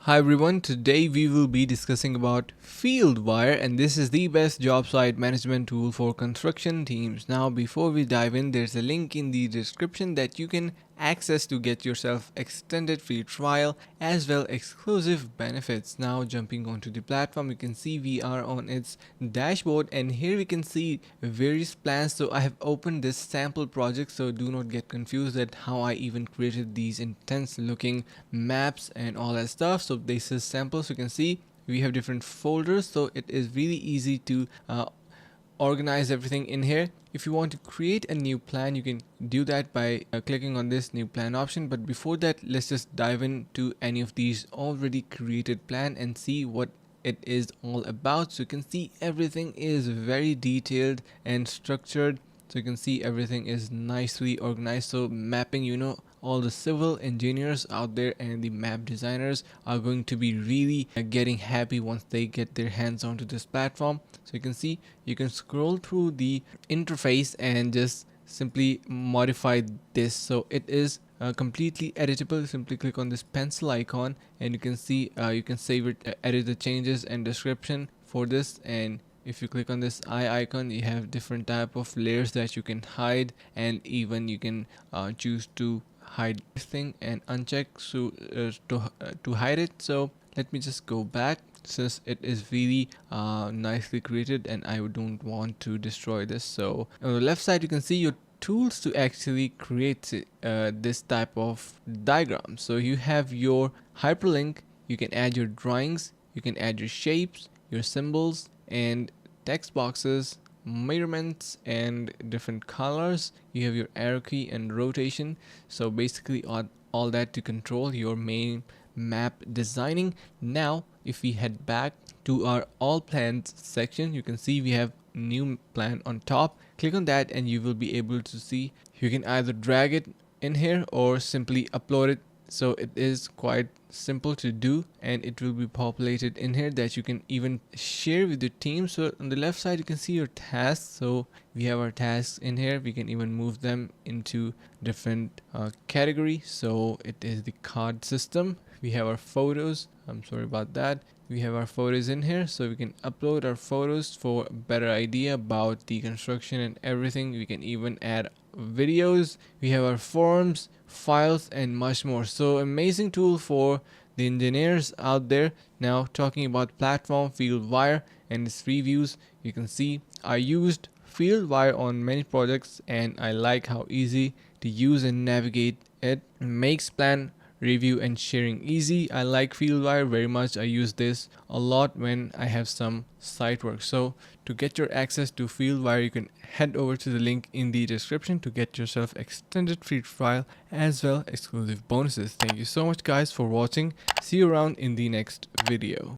Hi everyone, today we will be discussing about FieldWire, and this is the best job site management tool for construction teams. Now before we dive in, there's a link in the description that you can access to get yourself extended free trial as well exclusive benefits. Now jumping onto the platform, you can see we are on its dashboard, and here we can see various plans. So I have opened this sample project, so do not get confused at how I even created these intense looking maps and all that stuff. So this is sample, so you can see we have different folders, so it is really easy to organize everything in here. If you want to create a new plan, you can do that by clicking on this new plan option. But before that, let's just dive into any of these already created plan and see what it is all about. So you can see everything is very detailed and structured. So you can see everything is nicely organized. So mapping, all the civil engineers out there and the map designers are going to be really getting happy once they get their hands onto this platform. So you can see you can scroll through the interface and just simply modify this. So it is completely editable. Simply click on this pencil icon and you can see you can save it, edit the changes and description for this. And if you click on this eye icon, you have different type of layers that you can hide, and even you can choose to hide this thing and uncheck to hide it. So let me just go back, since it is really nicely created and I don't want to destroy this. So on the left side you can see your tools to actually create this type of diagram. So you have your hyperlink, you can add your drawings, you can add your shapes, your symbols and text boxes, measurements and different colors. You have your arrow key and rotation. So basically all that to control your main map designing. Now if we head back to our all plans section, you can see we have new plan on top. Click on that and you will be able to see you can either drag it in here or simply upload it. So it is quite simple to do, and it will be populated in here that you can even share with your team. So on the left side you can see your tasks. So we have our tasks in here. We can even move them into different category. So it is the card system. We have our photos. I'm sorry about that. We have our photos in here, so we can upload our photos for a better idea about the construction and everything. We can even add videos. We have our forms, files and much more. So amazing tool for the engineers out there. Now talking about platform FieldWire and its reviews, you can see I used FieldWire on many projects and I like how easy to use and navigate it. Makes plan review and sharing easy. I like FieldWire very much. I use this a lot when I have some site work. So to get your access to FieldWire, you can head over to the link in the description to get yourself extended free trial as well exclusive bonuses. Thank you so much guys for watching. See you around in the next video.